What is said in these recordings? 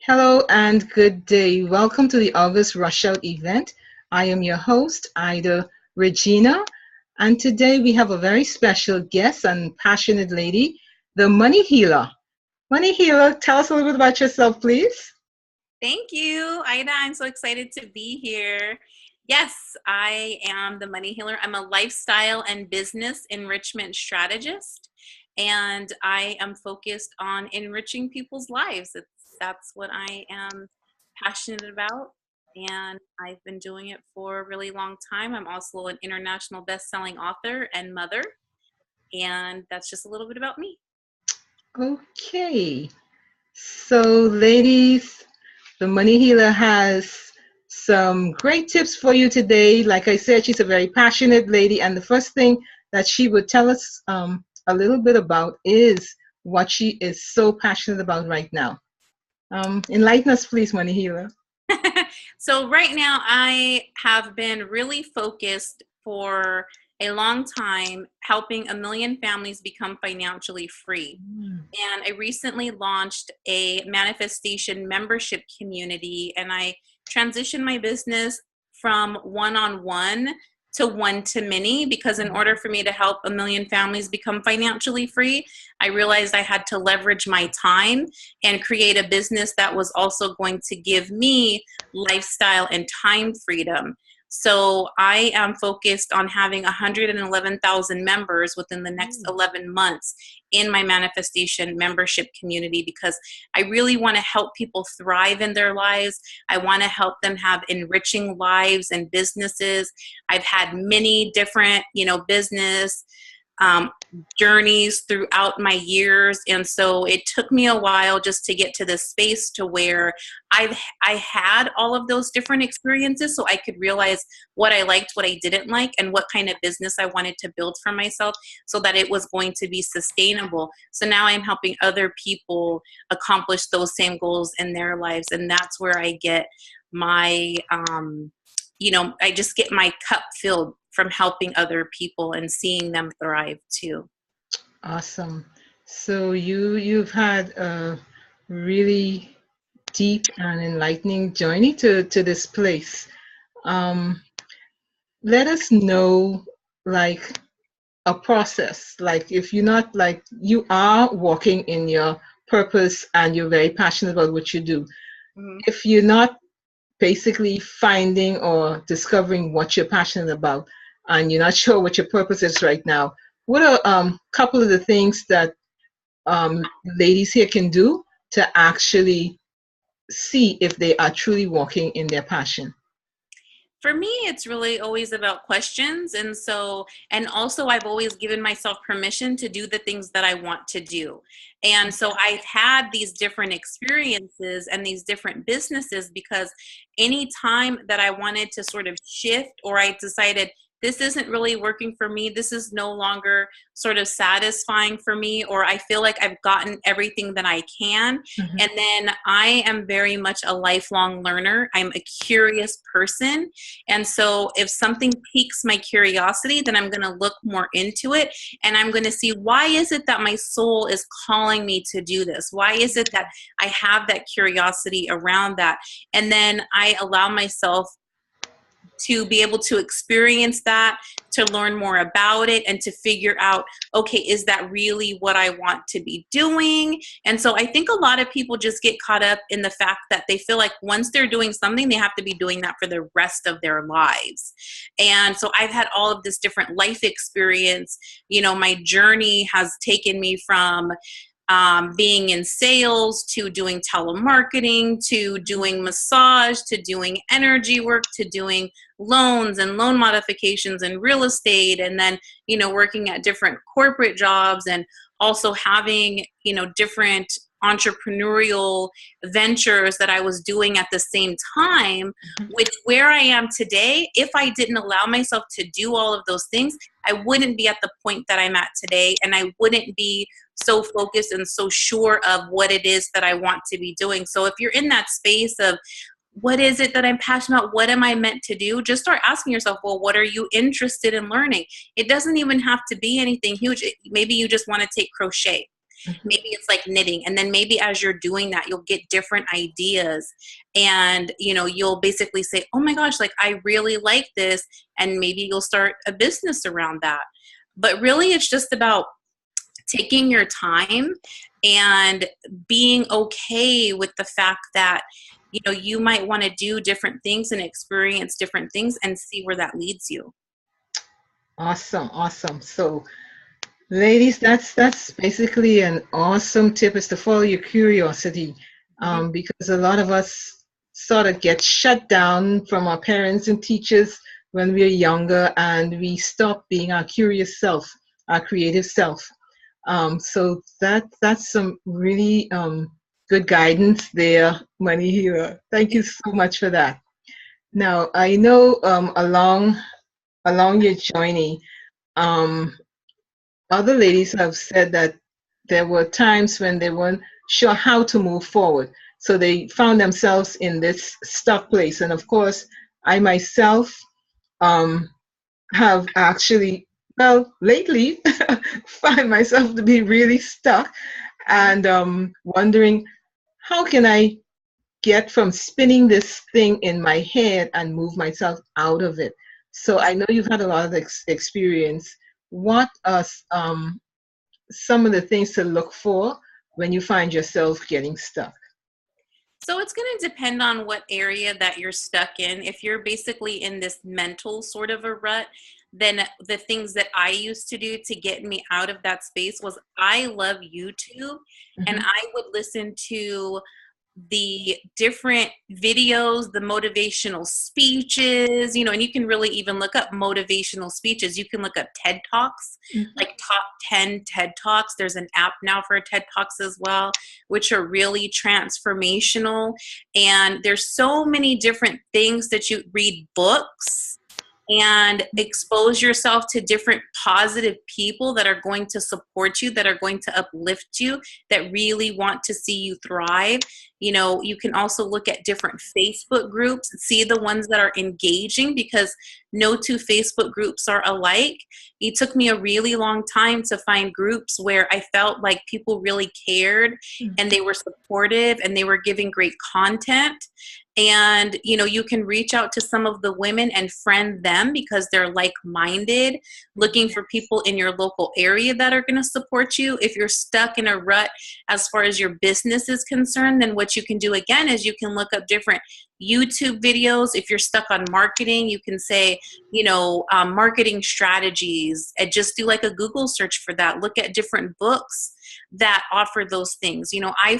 Hello and good day. Welcome to the August Rush Out event. I am your host, Ida Regina, and today we have a very special guest and passionate lady, the Money Healer. Money Healer, tell us a little bit about yourself, please. Thank you, Ida. I'm so excited to be here. Yes, I am the money healer. I'm a lifestyle and business enrichment strategist, and I am focused on enriching people's lives. That's what I am passionate about, and I've been doing it for a really long time. I'm also an international best-selling author and mother, and that's just a little bit about me. Okay, so ladies, the Money Healer has some great tips for you today. Like I said, she's a very passionate lady, and the first thing that she would tell us a little bit about is what she is so passionate about right now. Enlighten us, please, Money Healer. So right now I have been really focused for a long time helping a million families become financially free. And I recently launched a manifestation membership community, and I transitioned my business from one-on-one to one-to-many, because in order for me to help a million families become financially free, I realized I had to leverage my time and create a business that was also going to give me lifestyle and time freedom. So I am focused on having 111,000 members within the next 11 months in my manifestation membership community, because I really want to help people thrive in their lives. I want to help them have enriching lives and businesses. I've had many different, business um, journeys throughout my years, and so it took me a while just to get to this space to where I had all of those different experiences, so I could realize what I liked, what I didn't like, and what kind of business I wanted to build for myself so that it was going to be sustainable. So now I'm helping other people accomplish those same goals in their lives, and that's where I get my I just get my cup filled from helping other people and seeing them thrive too. Awesome. So you've had a really deep and enlightening journey to this place. Um, Let us know like a process. Like if you're not like you are walking in your purpose and you're very passionate about what you do. Mhm. If you're not basically finding or discovering what you're passionate about and you're not sure what your purpose is right now, what are couple of the things that ladies here can do to actually see if they are truly walking in their passion? For me, it's really always about questions. And also I've always given myself permission to do the things that I want to do. And so I've had these different experiences and these different businesses, because any time that I wanted to sort of shift, or I decided this isn't really working for me, this is no longer sort of satisfying for me, or I feel like I've gotten everything that I can. Mhm. And then I am very much a lifelong learner. I'm a curious person, and so if something piques my curiosity, then I'm going to look more into it, and I'm going to see, why is it that my soul is calling me to do this? Why is it that I have that curiosity around that? And then I allow myself to be able to experience that, to learn more about it, and to figure out, okay, is that really what I want to be doing? And so I think a lot of people just get caught up in the fact that they feel like once they're doing something, they have to be doing that for the rest of their lives. And so I've had all of this different life experience. My journey has taken me from being in sales, to doing telemarketing, to doing massage, to doing energy work, to doing loans and loan modifications and real estate, and then working at different corporate jobs, and also having different entrepreneurial ventures that I was doing at the same time. Which, where I am today, if I didn't allow myself to do all of those things, I wouldn't be at the point that I'm at today, and I wouldn't be so focused and so sure of what it is that I want to be doing. So if you're in that space of, what is it that I'm passionate about? What am I meant to do? Just start asking yourself, well, what are you interested in learning? It doesn't even have to be anything huge. Maybe you just want to take crochet. Maybe it's like knitting. And then maybe as you're doing that, you'll get different ideas. And, you know, you'll basically say, oh my gosh, like I really like this. And maybe you'll start a business around that. But really, it's just about taking your time and being okay with the fact that, you know, you might want to do different things and experience different things and see where that leads you. Awesome, awesome. So, ladies, that's basically an awesome tip, is to follow your curiosity, because a lot of us sort of get shut down from our parents and teachers when we're younger, and we stop being our curious self, our creative self. So that's some really good guidance there, Money Hero. Thank you so much for that. Now, I know along your journey, um, other ladies have said that there were times when they weren't sure how to move forward. So they found themselves in this stuck place. And of course, I myself um, have actually, well, lately find myself to be really stuck and wondering, how can I get from spinning this thing in my head and move myself out of it? So I know you've had a lot of experience. What are some of the things to look for when you find yourself getting stuck? So it's going to depend on what area that you're stuck in. If you're basically in this mental sort of a rut, then the things that I used to do to get me out of that space was I love YouTube, and Mhm. I would listen to the different videos, the motivational speeches, you know, and you can really even look up motivational speeches. You can look up TED Talks, Mhm. like top 10 TED Talks. There's an app now for TED Talks as well, which are really transformational. And there's so many different things that you read books and expose yourself to different positive people that are going to support you, that are going to uplift you, that really want to see you thrive. You know, you can also look at different Facebook groups, see the ones that are engaging, because no two Facebook groups are alike. It took me a really long time to find groups where I felt like people really cared and they were supportive and they were giving great content. And, you know, you can reach out to some of the women and friend them because they're like-minded, looking for people in your local area that are going to support you. If you're stuck in a rut as far as your business is concerned, then what you can do again is you can look up different YouTube videos. If you're stuck on marketing, you can say, you know, marketing strategies, and just do like a Google search for that. Look at different books that offer those things. You know, I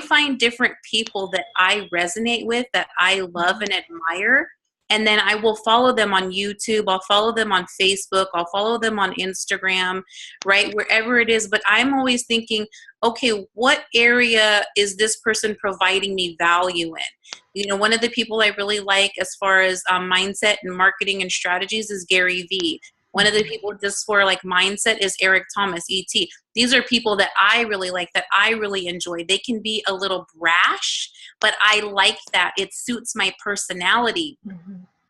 find different people that I resonate with, that I love and admire. And then I will follow them on YouTube. I'll follow them on Facebook. I'll follow them on Instagram, right? Wherever it is. But I'm always thinking, okay, what area is this person providing me value in? You know, one of the people I really like as far as mindset and marketing and strategies is Gary Vee. One of the people just for like mindset is Eric Thomas, ET. These are people that I really like, that I really enjoy. They can be a little brash, but I like that. It suits my personality.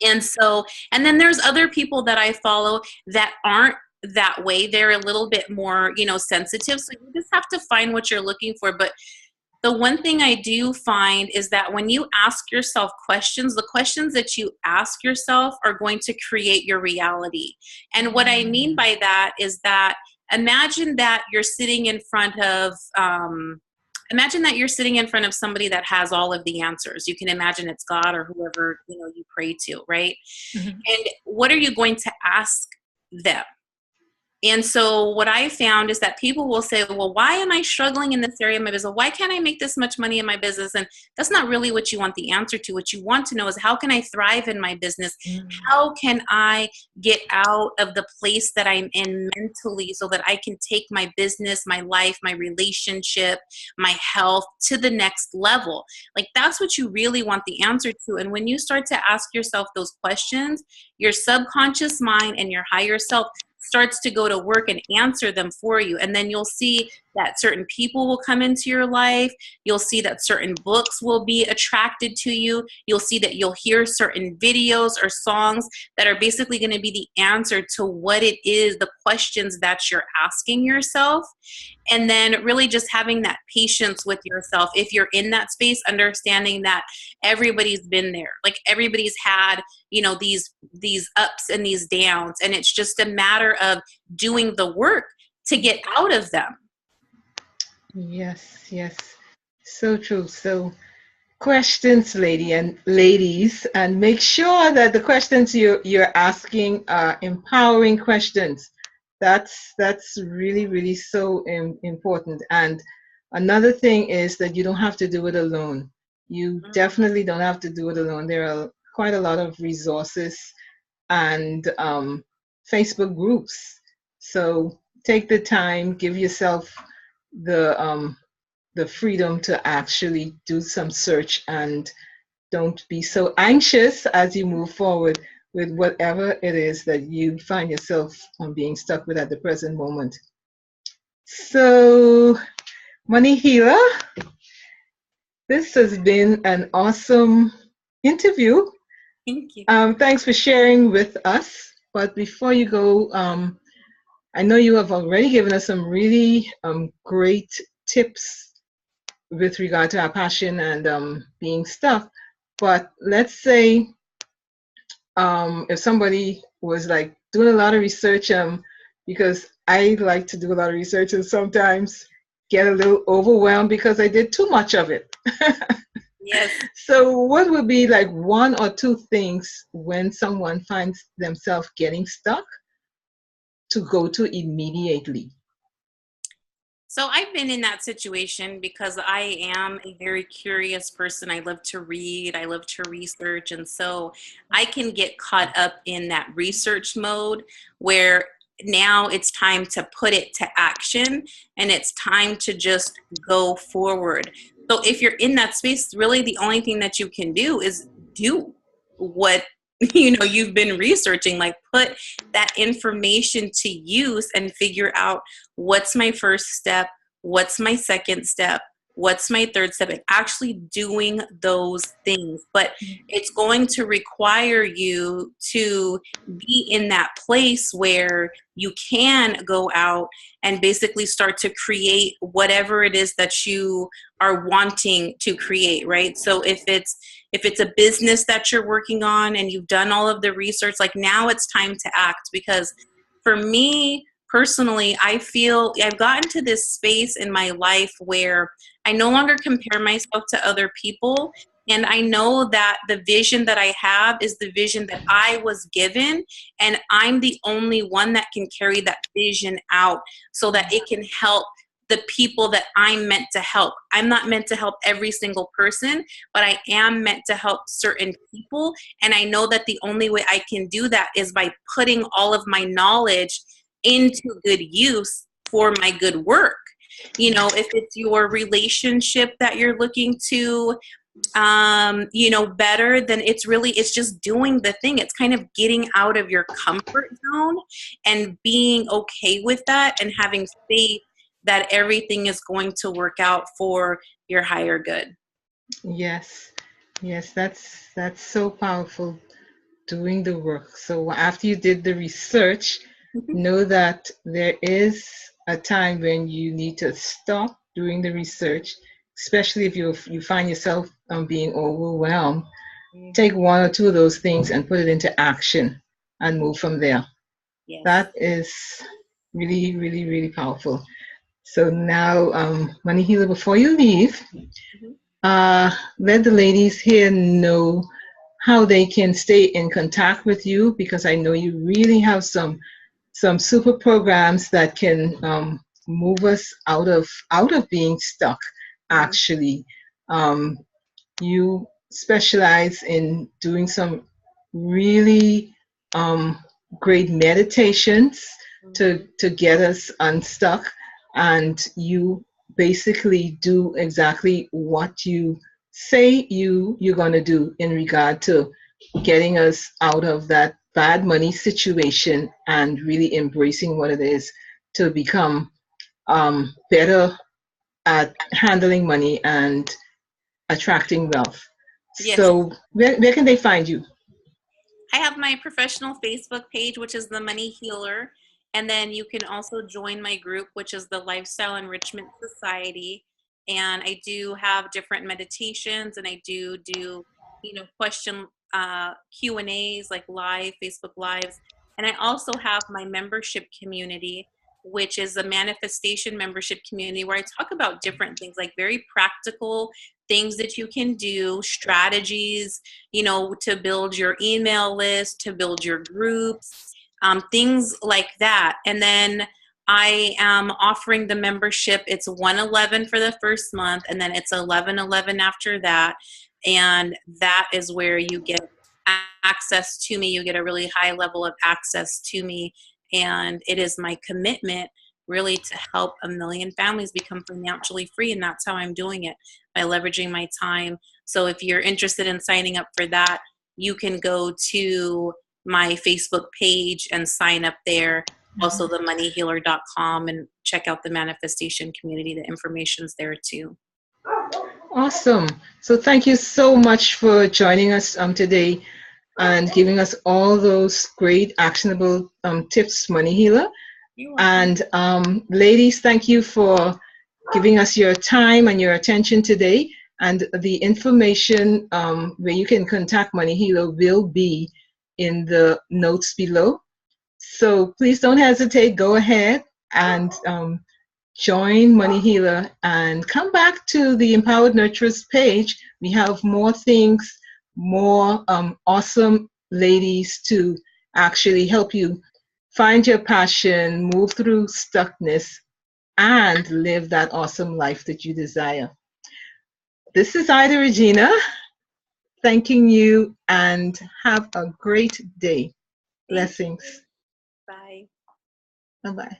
And so, and then there's other people that I follow that aren't that way. They're a little bit more, you know, sensitive. So you just have to find what you're looking for. But the one thing I do find is that when you ask yourself questions, the questions that you ask yourself are going to create your reality. And what I mean by that is that imagine that you're sitting in front of, somebody that has all of the answers. You can imagine it's God or whoever, you know, you pray to, right? Mhm. And what are you going to ask them? And so what I found is that people will say, well, why am I struggling in this area of my business? Why can't I make this much money in my business? And that's not really what you want the answer to. What you want to know is, how can I thrive in my business? How can I get out of the place that I'm in mentally so that I can take my business, my life, my relationship, my health to the next level? Like, that's what you really want the answer to. And when you start to ask yourself those questions, your subconscious mind and your higher self starts to go to work and answer them for you. And then you'll see that certain people will come into your life. You'll see that certain books will be attracted to you. You'll see that you'll hear certain videos or songs that are basically going to be the answer to what it is, the questions that you're asking yourself. And then really just having that patience with yourself. If you're in that space, understanding that everybody's been there. Like everybody's had, these ups and these downs. And it's just a matter of doing the work to get out of them. Yes, yes. So true. So questions, ladies, and make sure that the questions you're asking are empowering questions. That's really, really so important. And another thing is that you don't have to do it alone. You definitely don't have to do it alone. There are quite a lot of resources and Facebook groups. So take the time, give yourself the freedom to actually do some search, and don't be so anxious as you move forward with whatever it is that you find yourself being stuck with at the present moment. So, Money Healer, this has been an awesome interview. Thank you. Thanks for sharing with us. But before you go, I know you have already given us some really great tips with regard to our passion and being stuck. But let's say if somebody was like doing a lot of research, because I like to do a lot of research and sometimes get a little overwhelmed because I did too much of it. Yes. So what would be like one or two things when someone finds themselves getting stuck to go to immediately? So I've been in that situation because I am a very curious person. I love to read, I love to research. And so I can get caught up in that research mode where now it's time to put it to action and it's time to just go forward. So if you're in that space, really the only thing that you can do is do what you've been researching, like put that information to use and figure out what's my first step, what's my second step, what's my third step, and actually doing those things. But it's going to require you to be in that place where you can go out and basically start to create whatever it is that you are wanting to create, right? So if it's a business that you're working on and you've done all of the research, like now it's time to act. Because for me personally, I feel I've gotten to this space in my life where I no longer compare myself to other people. And I know that the vision that I have is the vision that I was given. And I'm the only one that can carry that vision out so that it can help the people that I'm meant to help. I'm not meant to help every single person, but I am meant to help certain people. And I know that the only way I can do that is by putting all of my knowledge into good use for my good work. If it's your relationship that you're looking to better, then it's just doing the thing. It's kind of getting out of your comfort zone and being okay with that and having faith that everything is going to work out for your higher good. Yes, that's so powerful, doing the work. So after you did the research, know that there is a time when you need to stop doing the research, especially if you find yourself being overwhelmed. Take one or two of those things and put it into action and move from there. Yes. That is really, really, really powerful. So now, Money Healer, before you leave, let the ladies here know how they can stay in contact with you, because I know you really have some super programs that can move us out of being stuck. Actually, you specialize in doing some really great meditations to get us unstuck, and you basically do exactly what you say you're going to do in regard to getting us out of that bad money situation and really embracing what it is to become better at handling money and attracting wealth. Yes. So where can they find you? I have my professional Facebook page, which is the Money Healer. And then you can also join my group, which is the Lifestyle Enrichment Society. And I do have different meditations, and I do, question Q&As, like live Facebook Lives. And I also have my membership community, which is a manifestation membership community where I talk about different things, like very practical things that you can do, strategies, to build your email list, to build your groups, things like that. And then I am offering the membership. It's $111 for the first month, and then it's $11.11 after that. And that is where you get access to me. You get a really high level of access to me. And it is my commitment really to help a million families become financially free. And that's how I'm doing it, by leveraging my time. So if you're interested in signing up for that, you can go to my Facebook page and sign up there. Also, themoneyhealer.com, and check out the manifestation community. The information's there too. Awesome. So thank you so much for joining us today and giving us all those great actionable tips, Money Healer. And ladies, thank you for giving us your time and your attention today. And the information where you can contact Money Healer will be in the notes below. So please don't hesitate. Go ahead and join Money Healer and come back to the Empowered Nurturers page. We have more things, more awesome ladies to actually help you find your passion, move through stuckness, and live that awesome life that you desire. This is Ida Regina, thanking you, and have a great day. Blessings. Bye. Bye-bye.